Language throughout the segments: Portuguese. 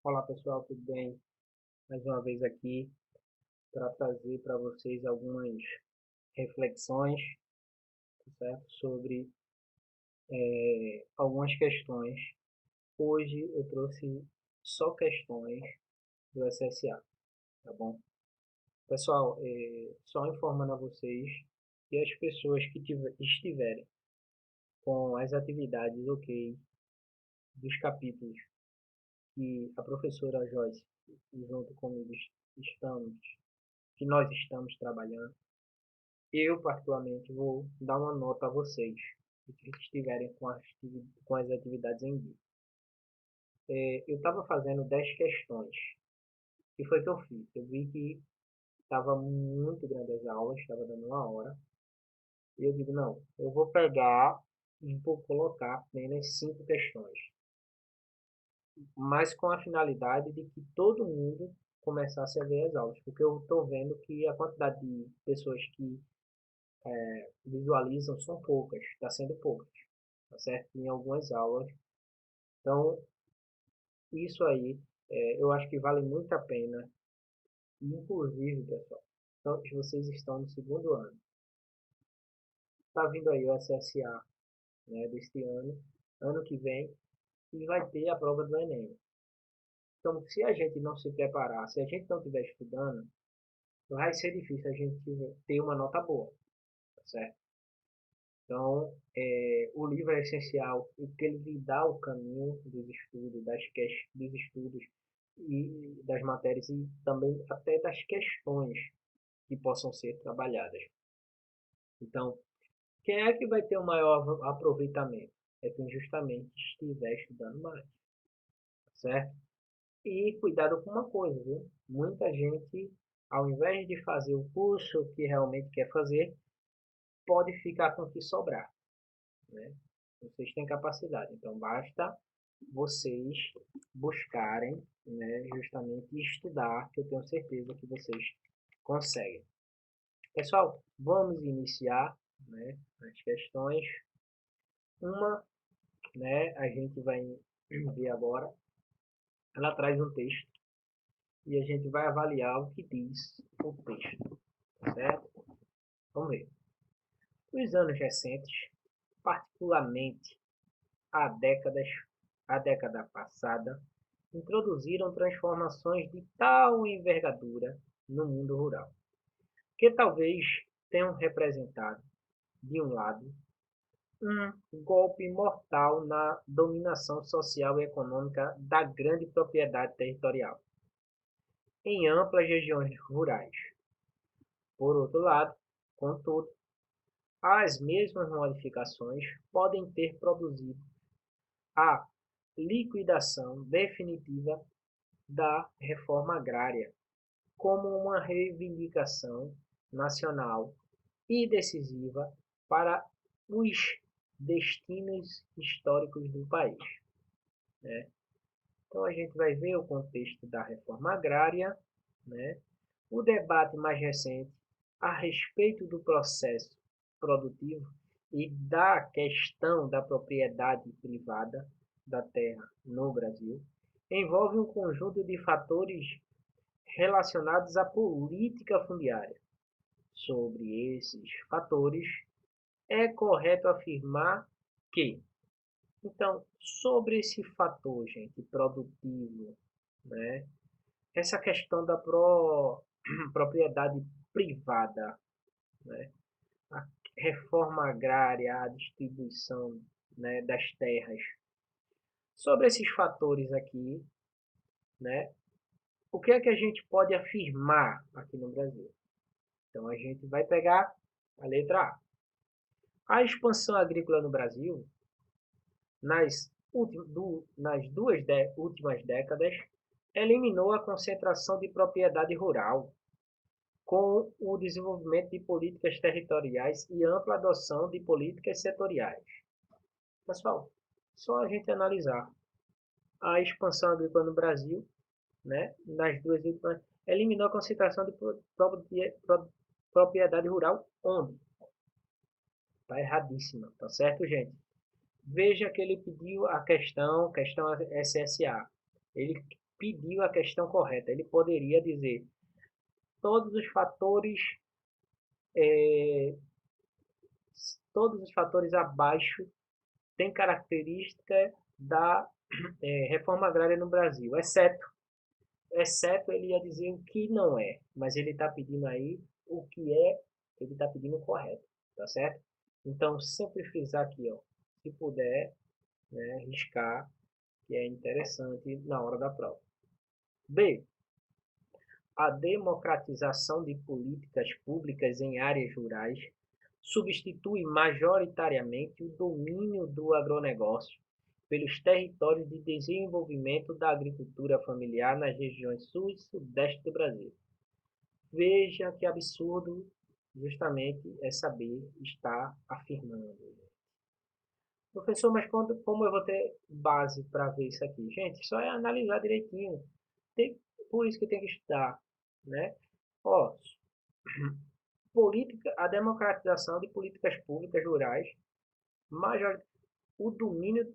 Olá pessoal, tudo bem? Mais uma vez aqui para trazer para vocês algumas reflexões, tá certo? Sobre algumas questões. Hoje eu trouxe só questões do SSA, tá bom? Pessoal, só informando a vocês que as pessoas que estiverem com as atividades ok dos capítulos que a professora Joyce junto comigo estamos, que nós estamos trabalhando, eu, particularmente, vou dar uma nota a vocês que estiverem com as atividades em dia. Eu estava fazendo 10 questões. O que foi que eu fiz? Eu vi que estava muito grande as aulas, estava dando uma hora. E eu digo, não, eu vou pegar e vou colocar apenas 5 questões. Mas com a finalidade de que todo mundo começasse a ver as aulas. Porque eu estou vendo que a quantidade de pessoas que visualizam são poucas, está sendo poucas, tá certo? Em algumas aulas. Então, isso aí, eu acho que vale muito a pena. Inclusive, pessoal, então, se vocês estão no segundo ano, está vindo aí o SSA, né, deste ano, ano que vem, e vai ter a prova do Enem. Então, se a gente não se preparar, se a gente não estiver estudando, vai ser difícil a gente ter uma nota boa, tá certo? Então, o livro é essencial, porque ele lhe dá o caminho dos estudos, dos estudos e das matérias e também até das questões que possam ser trabalhadas. Então, quem é que vai ter o maior aproveitamento? É quem justamente estiver estudando mais, certo? E cuidado com uma coisa, viu? Muita gente, ao invés de fazer o curso que realmente quer fazer, pode ficar com o que sobrar, né? Vocês têm capacidade, então basta vocês buscarem, né, justamente estudar, que eu tenho certeza que vocês conseguem. Pessoal, vamos iniciar, né, as questões. Uma, né, a gente vai ver agora. Ela traz um texto e a gente vai avaliar o que diz o texto, certo? Vamos ver. Os anos recentes, particularmente a décadas, a década passada, introduziram transformações de tal envergadura no mundo rural, que talvez tenham representado, de um lado, um golpe mortal na dominação social e econômica da grande propriedade territorial, em amplas regiões rurais. Por outro lado, contudo, as mesmas modificações podem ter produzido a liquidação definitiva da reforma agrária como uma reivindicação nacional e decisiva para os destinos históricos do país, né? Então a gente vai ver o contexto da reforma agrária, né? O debate mais recente a respeito do processo produtivo e da questão da propriedade privada da terra no Brasil envolve um conjunto de fatores relacionados à política fundiária. Sobre esses fatores, é correto afirmar que, então, sobre esse fator, gente, produtivo, né, essa questão da propriedade privada, né, a reforma agrária, a distribuição, né, das terras, sobre esses fatores aqui, né, o que é que a gente pode afirmar aqui no Brasil? Então, a gente vai pegar a letra A. A expansão agrícola no Brasil, nas últimas décadas, eliminou a concentração de propriedade rural, com o desenvolvimento de políticas territoriais e ampla adoção de políticas setoriais. Pessoal, só a gente analisar a expansão agrícola no Brasil, né, nas duas últimas, eliminou a concentração de propriedade rural onde? Está erradíssima, tá certo, gente? Veja que ele pediu a questão SSA. Ele pediu a questão correta. Ele poderia dizer todos os fatores, é, todos os fatores abaixo têm característica da reforma agrária no Brasil, exceto ele ia dizer o que não é, mas ele está pedindo aí o que é, ele está pedindo o correto, tá certo? Então, sempre frisar aqui, ó, se puder, né, riscar, que é interessante na hora da prova. B. A democratização de políticas públicas em áreas rurais substitui majoritariamente o domínio do agronegócio pelos territórios de desenvolvimento da agricultura familiar nas regiões sul e sudeste do Brasil. Veja que absurdo justamente essa B está afirmando. Professor, mas como eu vou ter base para ver isso aqui? Gente, só é analisar direitinho. Por isso que tem que estudar, né? Ó, a democratização de políticas públicas rurais, o domínio,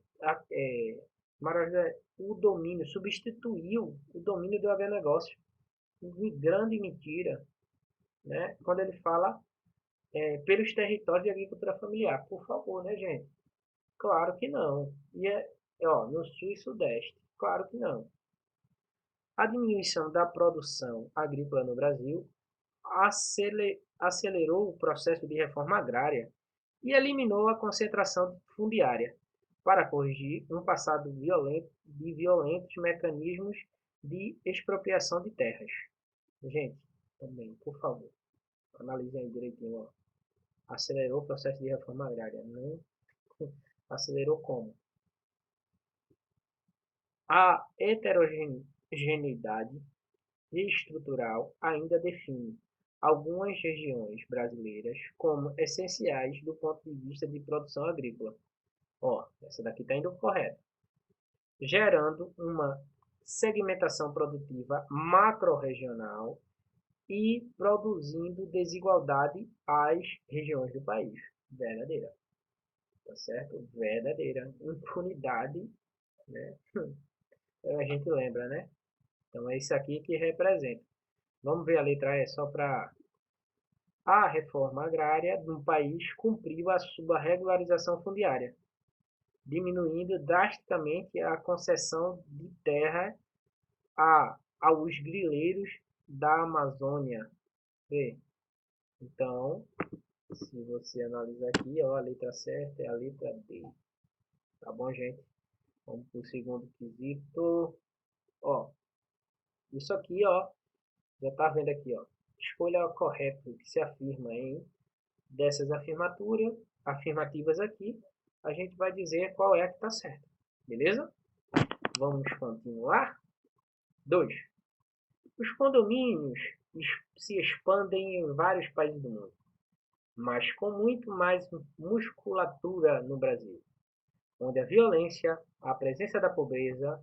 o domínio substituiu o domínio do agronegócio. De grande mentira, né? Quando ele fala pelos territórios de agricultura familiar. Por favor, né, gente? Claro que não. No sul e sudeste. Claro que não. A diminuição da produção agrícola no Brasil acelerou o processo de reforma agrária e eliminou a concentração fundiária para corrigir um passado violento de violentos mecanismos de expropriação de terras. Gente, também, por favor, analisem aí direitinho. Ó. Acelerou o processo de reforma agrária. Não acelerou como? A heterogeneidade estrutural ainda define algumas regiões brasileiras como essenciais do ponto de vista de produção agrícola. Ó, essa daqui está indo correta. Gerando uma segmentação produtiva macro-regional e produzindo desigualdade às regiões do país. Verdadeira. Tá certo? Verdadeira. Impunidade, né? A gente lembra, né? Então é isso aqui que representa. Vamos ver a letra E só para... A reforma agrária no país cumpriu a sua regularização fundiária, diminuindo drasticamente a concessão de terra aos grileiros da Amazônia. Vê? Então, se você analisar aqui, ó, a letra certa é a letra D. Tá bom, gente? Vamos para o segundo quesito. Ó, isso aqui, ó, já tá vendo aqui, ó. Escolha o correto que se afirma em dessas afirmativas aqui, a gente vai dizer qual é a que está certa. Beleza? Vamos continuar. 2. Os condomínios se expandem em vários países do mundo, mas com muito mais musculatura no Brasil, onde a violência, a presença da pobreza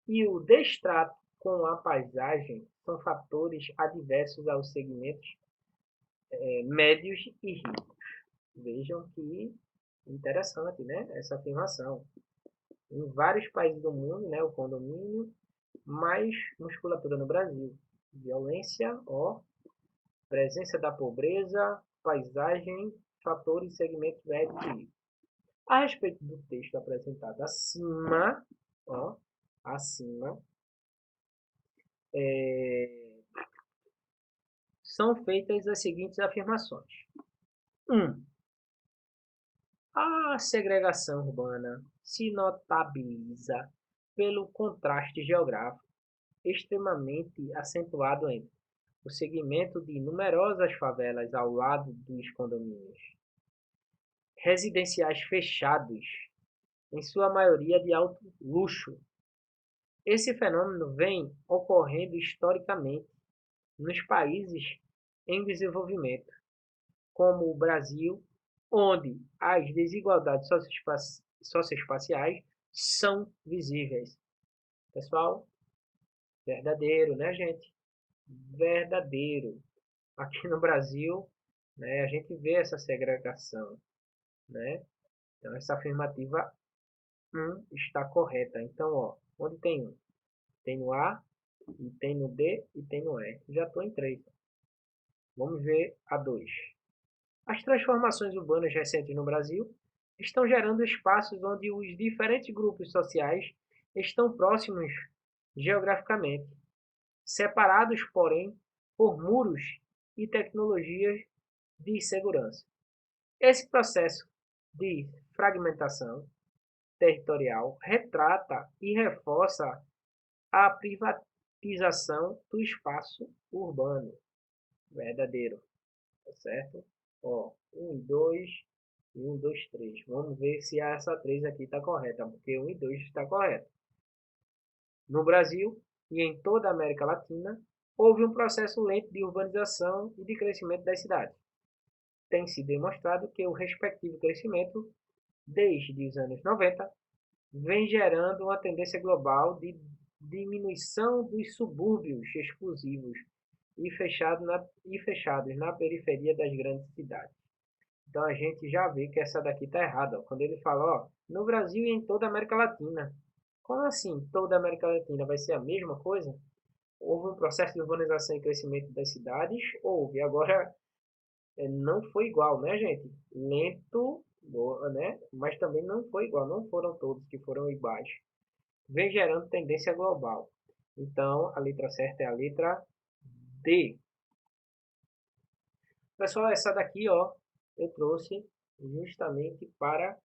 e o destrato com a paisagem são fatores adversos aos segmentos médios e ricos. Vejam que interessante, né? Essa afirmação. Em vários países do mundo, né? O condomínio, mais musculatura no Brasil. Violência, ó, presença da pobreza, paisagem, fatores e segmentos médios e ricos. A respeito do texto apresentado acima, ó, acima, são feitas as seguintes afirmações. 1. A segregação urbana se notabiliza pelo contraste geográfico extremamente acentuado entre o segmento de numerosas favelas ao lado dos condomínios residenciais fechados, em sua maioria de alto luxo. Esse fenômeno vem ocorrendo historicamente nos países em desenvolvimento, como o Brasil, onde as desigualdades socioespaciais são visíveis. Pessoal, verdadeiro, né, gente? Verdadeiro. Aqui no Brasil, né, a gente vê essa segregação, né? Então, essa afirmativa 1 está correta. Então, ó, onde tem 1? Tem no A, e tem no D e tem no E. Já estou em 3. Vamos ver a 2. As transformações urbanas recentes no Brasil estão gerando espaços onde os diferentes grupos sociais estão próximos geograficamente, separados, porém, por muros e tecnologias de segurança. Esse processo de fragmentação territorial retrata e reforça a privatização do espaço urbano verdadeiro, tá certo? Ó, 1 e 2, e 1, 2, 3. Vamos ver se essa 3 aqui está correta, porque 1 e 2 está correto. No Brasil e em toda a América Latina, houve um processo lento de urbanização e de crescimento das cidades. Tem se demonstrado que o respectivo crescimento, desde os anos 90, vem gerando uma tendência global de diminuição dos subúrbios exclusivos e fechados na periferia das grandes cidades. Então a gente já vê que essa daqui está errada. Quando ele fala, ó, no Brasil e em toda a América Latina. Como assim toda a América Latina? Vai ser a mesma coisa? Houve um processo de urbanização e crescimento das cidades? Houve. Agora, não foi igual, né, gente? Lento, né? Mas também não foi igual. Não foram todos que foram iguais. Vem gerando tendência global. Então, a letra certa é a letra D. Pessoal, essa daqui, ó, eu trouxe justamente para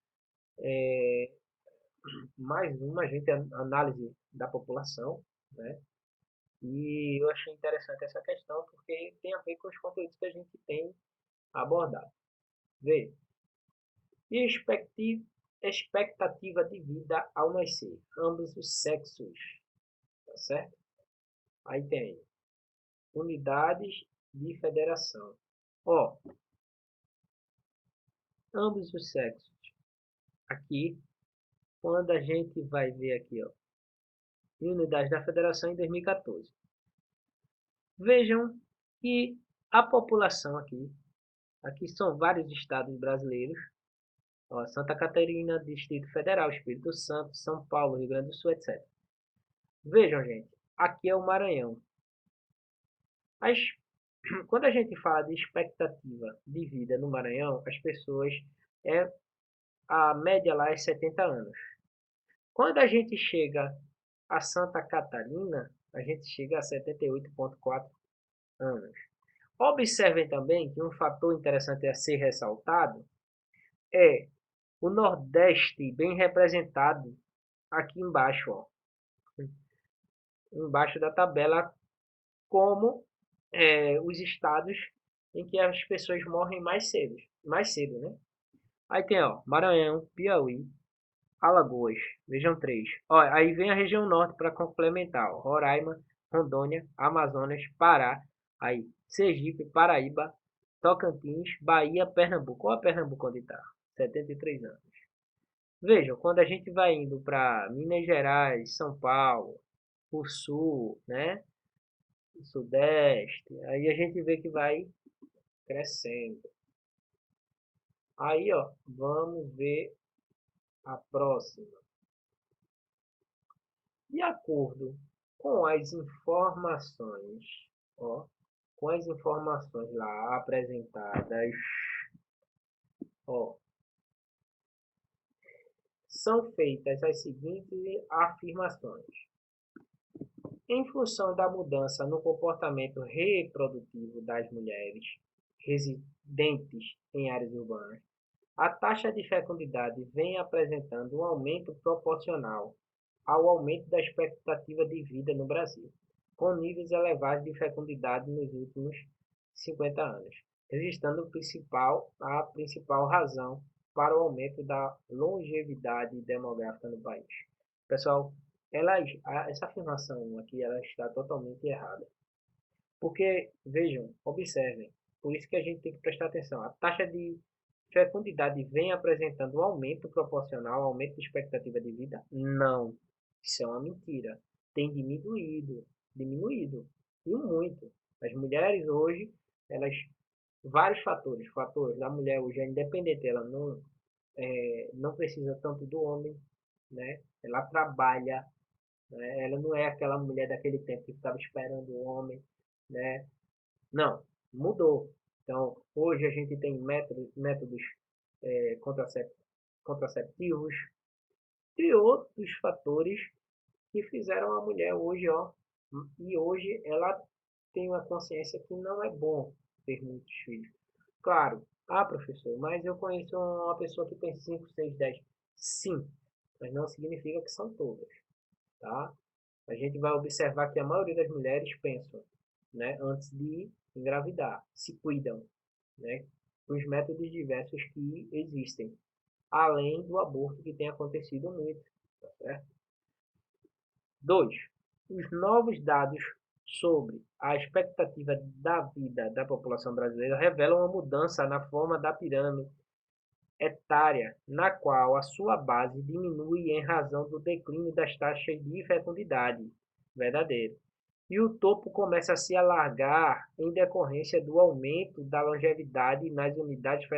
mais uma gente análise da população, né? E eu achei interessante essa questão porque tem a ver com os conteúdos que a gente tem abordado. Vê, e expectativa de vida ao nascer, ambos os sexos, tá certo? Aí tem unidades de federação. Ó, ambos os sexos. Aqui, quando a gente vai ver aqui, ó, unidades da federação em 2014. Vejam que a população aqui são vários estados brasileiros, ó, Santa Catarina, Distrito Federal, Espírito Santo, São Paulo, Rio Grande do Sul, etc. Vejam, gente, aqui é o Maranhão. Mas, quando a gente fala de expectativa de vida no Maranhão, as pessoas, a média lá é 70 anos. Quando a gente chega a Santa Catarina, a gente chega a 78,4 anos. Observem também que um fator interessante a ser ressaltado é o Nordeste bem representado aqui embaixo, ó, embaixo da tabela, como os estados em que as pessoas morrem mais cedo, né? Aí tem, ó, Maranhão, Piauí, Alagoas, vejam 3. Ó, aí vem a região norte para complementar, ó, Roraima, Rondônia, Amazonas, Pará, aí Sergipe, Paraíba, Tocantins, Bahia, Pernambuco. Olha Pernambuco onde está, 73 anos. Vejam, quando a gente vai indo para Minas Gerais, São Paulo, o Sul, né? O Sudeste, aí a gente vê que vai crescendo. Aí, ó, vamos ver a próxima. De acordo com as informações, ó, com as informações lá apresentadas, ó, são feitas as seguintes afirmações. Em função da mudança no comportamento reprodutivo das mulheres residentes em áreas urbanas, a taxa de fecundidade vem apresentando um aumento proporcional ao aumento da expectativa de vida no Brasil, com níveis elevados de fecundidade nos últimos 50 anos, registrando a principal razão para o aumento da longevidade demográfica no país. Pessoal, essa afirmação aqui ela está totalmente errada. Porque, vejam, observem, por isso que a gente tem que prestar atenção. A taxa de fecundidade vem apresentando um aumento proporcional ao aumento de expectativa de vida? Não. Isso é uma mentira. Tem diminuído. E muito. As mulheres hoje, elas, vários fatores. Fatores da mulher hoje é independente, ela não precisa tanto do homem, né? Ela trabalha, né? Ela não é aquela mulher daquele tempo que estava esperando o homem, né? Não, mudou. Então, hoje a gente tem métodos contraceptivos e outros fatores que fizeram a mulher hoje, ó, e hoje ela tem uma consciência que não é bom ter muitos filhos. Claro, professor, mas eu conheço uma pessoa que tem 5, 6, 10. Sim, mas não significa que são todas, tá? A gente vai observar que a maioria das mulheres pensam, né, antes de engravidar, se cuidam, né, com os métodos diversos que existem, além do aborto que tem acontecido muito, tá certo? 2. Os novos dados sobre a expectativa da vida da população brasileira revelam uma mudança na forma da pirâmide etária, na qual a sua base diminui em razão do declínio das taxas de fecundidade verdadeira. E o topo começa a se alargar em decorrência do aumento da longevidade nas unidades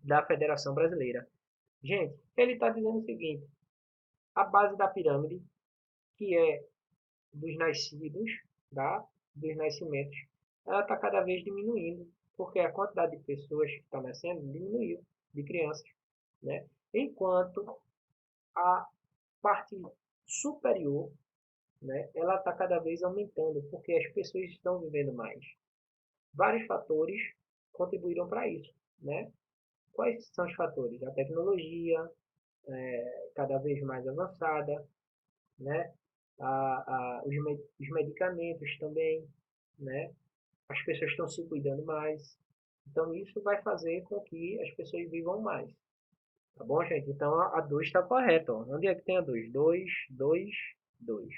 da Federação Brasileira. Gente, ele está dizendo o seguinte: a base da pirâmide, que é dos nascidos, tá? Dos nascimentos, ela está cada vez diminuindo, porque a quantidade de pessoas que estão nascendo diminuiu, de crianças, né? Enquanto a parte superior, né, ela está cada vez aumentando, porque as pessoas estão vivendo mais. Vários fatores contribuíram para isso, né? Quais são os fatores? A tecnologia cada vez mais avançada, né? Os medicamentos também, né? As pessoas estão se cuidando mais. Então, isso vai fazer com que as pessoas vivam mais. Tá bom, gente? Então, a 2 está correta. Ó. Onde é que tem a 2? 2, 2, 2.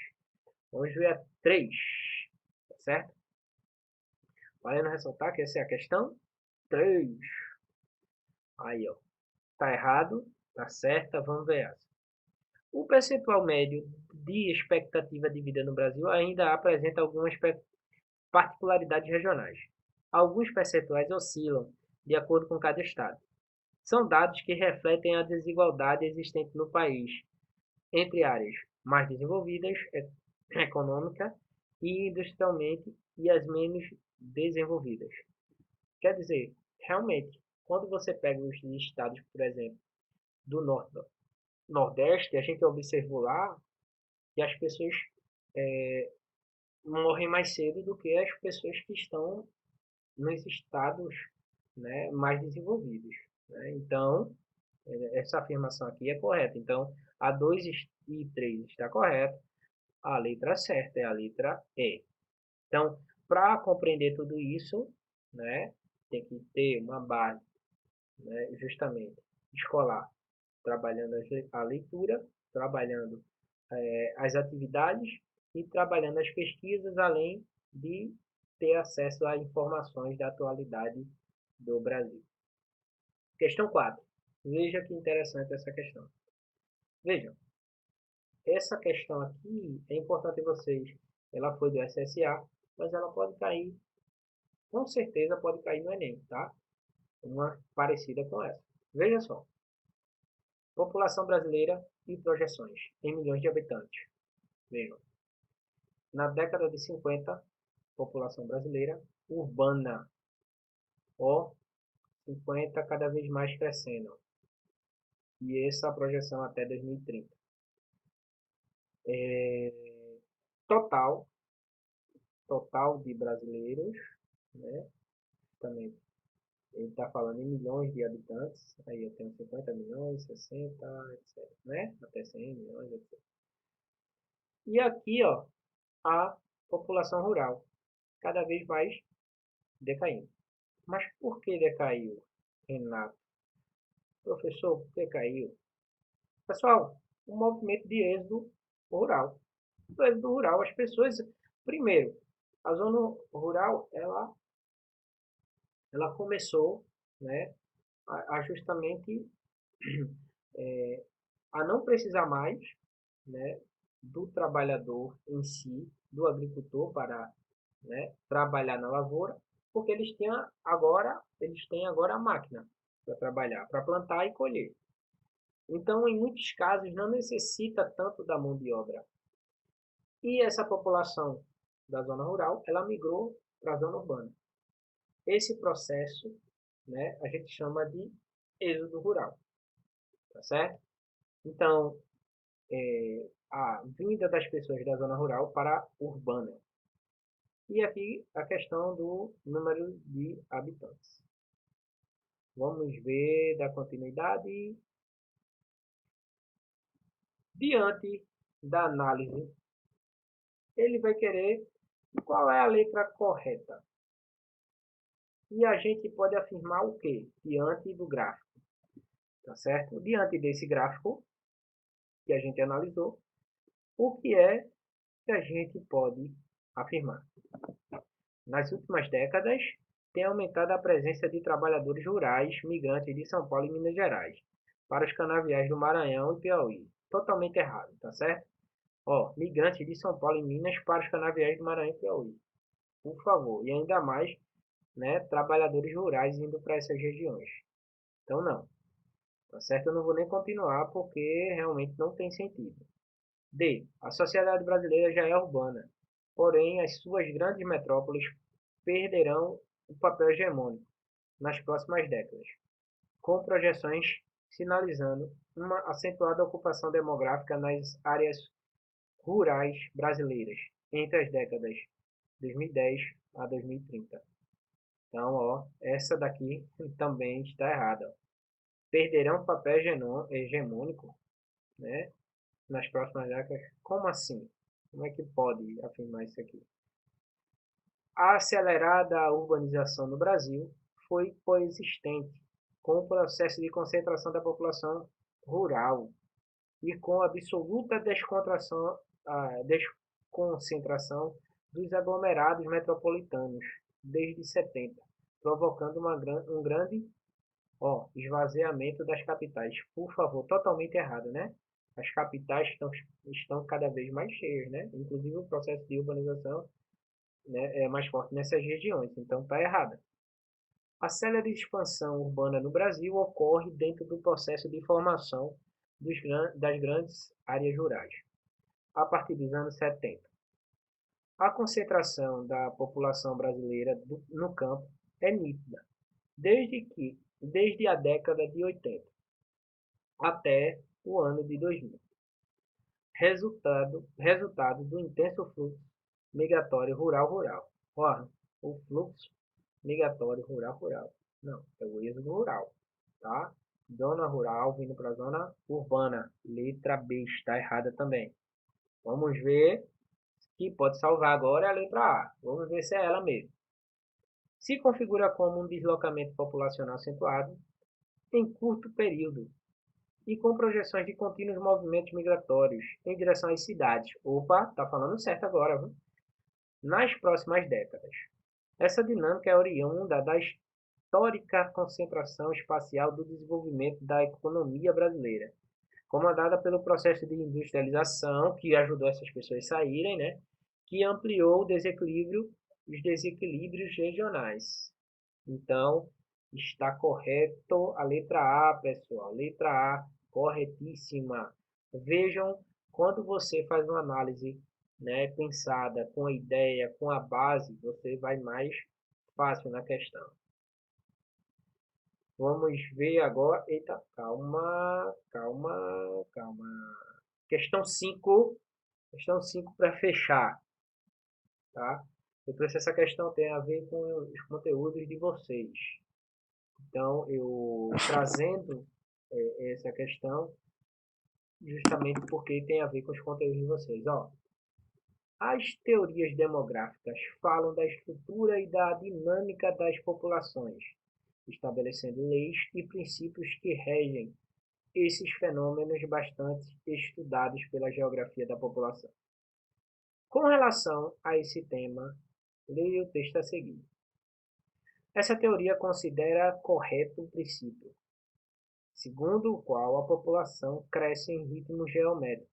Vamos ver a 3. Tá certo? Valendo ressaltar que essa é a questão 3. Aí, ó. Tá errado, tá certa, vamos ver essa. O percentual médio de expectativa de vida no Brasil ainda apresenta algumas particularidades regionais. Alguns percentuais oscilam de acordo com cada estado. São dados que refletem a desigualdade existente no país entre áreas mais desenvolvidas econômica e industrialmente e as menos desenvolvidas. Quer dizer, realmente, quando você pega os estados, por exemplo, do Nordeste, a gente observou lá que as pessoas morrem mais cedo do que as pessoas que estão nos estados, né, mais desenvolvidos. Né? Então, essa afirmação aqui é correta. Então, a 2 e 3 está correta. A letra certa é a letra E. Então, para compreender tudo isso, né, tem que ter uma base, né, justamente escolar, trabalhando a leitura, trabalhando as atividades e trabalhando as pesquisas, além de ter acesso a informações da atualidade do Brasil. Questão 4. Veja que interessante essa questão. Vejam, essa questão aqui é importante vocês. Ela foi do SSA, mas ela pode cair, com certeza pode cair no Enem, tá? Uma parecida com essa. Veja só. População brasileira e projeções em milhões de habitantes. Vejam. Na década de 50, população brasileira urbana. Ó, 50 cada vez mais crescendo. E essa projeção até 2030. Total, total de brasileiros, né? Também ele está falando em milhões de habitantes. Aí eu tenho 50 milhões, 60, etc. Né? Até 100 milhões, etc. E aqui, ó, a população rural, cada vez mais decaindo. Mas por que decaiu, Renato? Professor, por que caiu? Pessoal, um movimento de êxodo rural. O êxodo rural, as pessoas, primeiro, a zona rural, ela começou, né, a justamente a não precisar mais, né, do trabalhador em si, do agricultor para, né, trabalhar na lavoura, porque eles têm agora a máquina para trabalhar, para plantar e colher. Então, em muitos casos, não necessita tanto da mão de obra, E essa população da zona rural, ela migrou para a zona urbana. Esse processo, né, a gente chama de êxodo rural, tá certo? Então, a vinda das pessoas da zona rural para a urbana. E aqui a questão do número de habitantes. Vamos ver da continuidade. Diante da análise, ele vai querer qual é a letra correta. E a gente pode afirmar o quê? Diante do gráfico, tá certo? Diante desse gráfico que a gente analisou, o que é que a gente pode afirmar? Nas últimas décadas, tem aumentado a presença de trabalhadores rurais migrantes de São Paulo e Minas Gerais para os canaviais do Maranhão e Piauí. Totalmente errado, tá certo? Ó, migrantes de São Paulo e Minas para os canaviais do Maranhão e Piauí. Por favor. E ainda mais, né, trabalhadores rurais indo para essas regiões. Então, não. Tá certo? Eu não vou nem continuar porque realmente não tem sentido. D. A sociedade brasileira já é urbana, porém as suas grandes metrópoles perderão o papel hegemônico nas próximas décadas, com projeções sinalizando uma acentuada ocupação demográfica nas áreas rurais brasileiras entre as décadas 2010 a 2030. Então, ó, essa daqui também está errada. Perderão papel hegemônico, né, nas próximas décadas. Como assim? Como é que pode afirmar isso aqui? A acelerada urbanização no Brasil foi coexistente com o processo de concentração da população rural e com a absoluta desconcentração dos aglomerados metropolitanos desde 70, provocando um grande esvaziamento das capitais. Por favor, totalmente errado, né? As capitais estão cada vez mais cheias, né? Inclusive o processo de urbanização, né, é mais forte nessas regiões, então está errada. A célere expansão urbana no Brasil ocorre dentro do processo de formação das grandes áreas rurais, a partir dos anos 70. A concentração da população brasileira no campo é nítida, desde a década de 80 até o ano de 2000, resultado do intenso fluxo migratório rural-rural. Ora, o fluxo migratório rural-rural. Não, é o êxodo rural, tá? Zona rural vindo para a zona urbana. Letra B está errada também. Vamos ver que pode salvar agora a letra A. Vamos ver se é ela mesmo. Se configura como um deslocamento populacional acentuado em curto período e com projeções de contínuos movimentos migratórios em direção às cidades. Opa, tá falando certo agora, viu? Nas próximas décadas. Essa dinâmica é oriunda da histórica concentração espacial do desenvolvimento da economia brasileira, comandada pelo processo de industrialização, que ajudou essas pessoas a saírem, né? Que ampliou os desequilíbrios regionais. Então, está correto a letra A, pessoal. Letra A, corretíssima. Vejam, quando você faz uma análise, né, pensada, com a ideia, com a base, você vai mais fácil na questão. Vamos ver agora. Eita, calma, calma, calma. Questão 5. Questão 5 para fechar, tá? Eu trouxe essa questão, tem a ver com os conteúdos de vocês. Então, eu trazendo essa questão justamente porque tem a ver com os conteúdos de vocês. Ó, as teorias demográficas falam da estrutura e da dinâmica das populações, estabelecendo leis e princípios que regem esses fenômenos bastante estudados pela geografia da população. Com relação a esse tema, leia o texto a seguir. Essa teoria considera correto o princípio, segundo o qual a população cresce em ritmo geométrico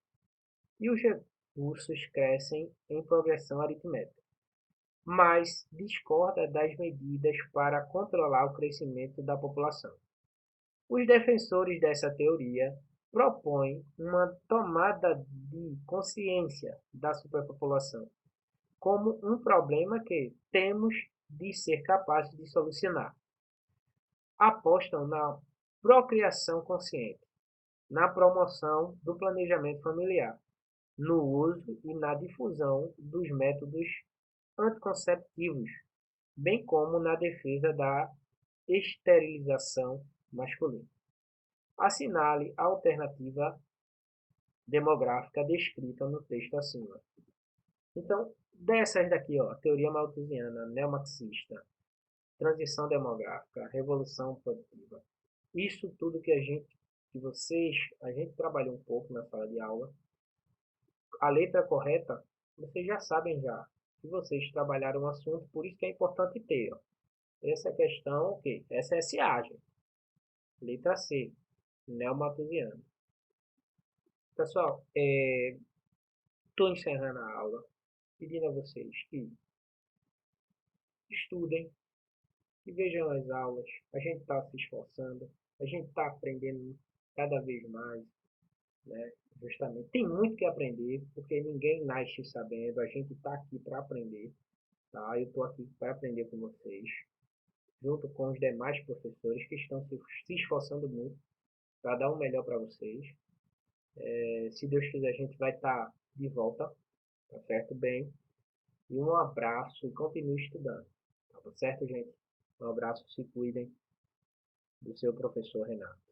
e os recursos crescem em progressão aritmética, mas discorda das medidas para controlar o crescimento da população. Os defensores dessa teoria propõe uma tomada de consciência da superpopulação como um problema que temos de ser capazes de solucionar. Apostam na procriação consciente, na promoção do planejamento familiar, no uso e na difusão dos métodos anticonceptivos, bem como na defesa da esterilização masculina. Assinale a alternativa demográfica descrita no texto acima. Então, dessas daqui, ó, teoria malthusiana, neomarxista, transição demográfica, revolução produtiva, isso tudo a gente trabalhou um pouco na sala de aula. A letra correta, vocês já sabem já, que vocês trabalharam o assunto, por isso que é importante ter, ó. Essa questão, ok, essa é SA, gente. Letra C, neomalthusiana. Pessoal, estou encerrando a aula, pedindo a vocês que estudem, que vejam as aulas. A gente está se esforçando, a gente está aprendendo cada vez mais, né? Justamente, tem muito que aprender, porque ninguém nasce sabendo, a gente está aqui para aprender, tá? Eu estou aqui para aprender com vocês, junto com os demais professores que estão se esforçando muito para dar o melhor para vocês. Se Deus quiser, a gente vai estar de volta, tá certo? Bem, e um abraço e continue estudando, tá certo, gente? Um abraço, se cuidem do seu professor Renato.